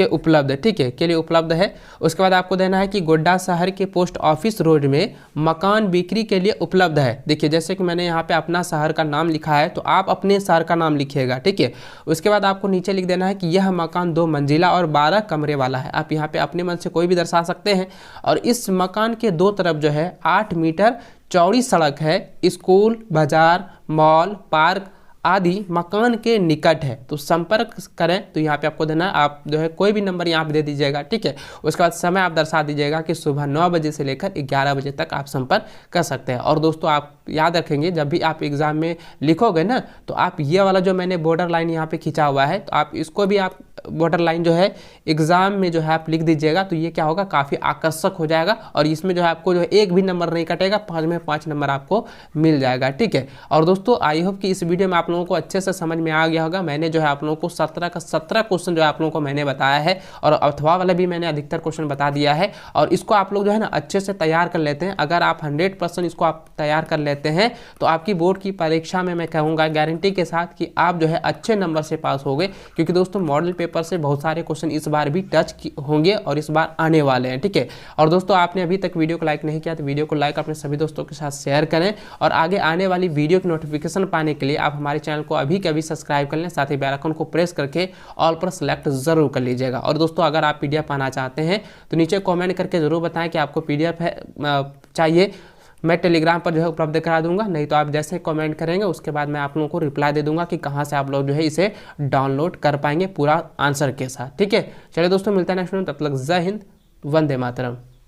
उपलब्ध, ठीक है, के लिए उपलब्ध है। उसके बाद आपको देना है कि गोड्डा शहर के पोस्ट ऑफिस रोड में मकान बिक्री के लिए उपलब्ध है। देखिए जैसे कि मैंने यहाँ पे अपना शहर का नाम लिखा है, तो आप अपने शहर का नाम लिखिएगा। ठीक है, उसके बाद आपको नीचे लिख देना है कि यह मकान 2 मंजिला और 12 कमरे वाला है। आप यहाँ पे अपने मन से कोई भी दर्शा सकते हैं। और इस मकान के 2 तरफ जो है 8 मीटर चौड़ी सड़क है। स्कूल, बाजार, मॉल, पार्क आदि मकान के निकट है, तो संपर्क करें। तो यहाँ पे आपको देना है, आप जो है कोई भी नंबर यहाँ पे दे दीजिएगा। ठीक है, उसके बाद समय आप दर्शा दीजिएगा कि सुबह 9 बजे से लेकर 11 बजे तक आप संपर्क कर सकते हैं। और दोस्तों आप याद रखेंगे, जब भी आप एग्जाम में लिखोगे ना, तो आप ये वाला जो मैंने बॉर्डर लाइन यहाँ पे खींचा हुआ है, तो आप इसको भी आप बॉर्डर लाइन जो है एग्जाम में जो है आप लिख दीजिएगा। तो ये क्या होगा, काफ़ी आकर्षक हो जाएगा और इसमें जो है आपको जो है एक भी नंबर नहीं कटेगा, 5 में 5 नंबर आपको मिल जाएगा। ठीक है, और दोस्तों आई होप कि इस वीडियो में आप लोगों को अच्छे से समझ में आ गया होगा। मैंने जो है आप लोगों को 17 का 17 क्वेश्चन जो है आप लोगों को मैंने बताया है और अथवा वाला भी मैंने अधिकतर क्वेश्चन बता दिया है। और इसको आप लोग जो है ना अच्छे से तैयार कर लेते हैं। अगर आप 100% इसको आप तैयार कर लेते हैं तो आपकी बोर्ड की परीक्षा में मैं कहूँगा गारंटी के साथ कि आप जो है अच्छे नंबर से पास हो गए, क्योंकि दोस्तों मॉडल पेपर से बहुत सारे क्वेश्चन इस बार भी टच होंगे और इस बार आने वाले हैं। ठीक है, और दोस्तों आपने अभी तक वीडियो को लाइक नहीं किया तो वीडियो को लाइक अपने सभी दोस्तों के साथ शेयर करें और आगे आने वाली वीडियो की नोटिफिकेशन पाने के लिए आप हमारे चैनल को अभी के अभी सब्सक्राइब कर लें, साथ ही बेल आइकन को प्रेस करके ऑल पर सेलेक्ट जरूर कर लीजिएगा। और दोस्तों अगर आप PDF पाना चाहते हैं तो नीचे कॉमेंट करके जरूर बताएं कि आपको PDF चाहिए, मैं टेलीग्राम पर जो है उपलब्ध करा दूंगा। नहीं तो आप जैसे कमेंट करेंगे उसके बाद मैं आप लोगों को रिप्लाई दे दूंगा कि कहां से आप लोग जो है इसे डाउनलोड कर पाएंगे पूरा आंसर के साथ। ठीक है, चलिए दोस्तों मिलते हैं नेक्स्ट वीडियो में, तब तक जय हिंद, वंदे मातरम।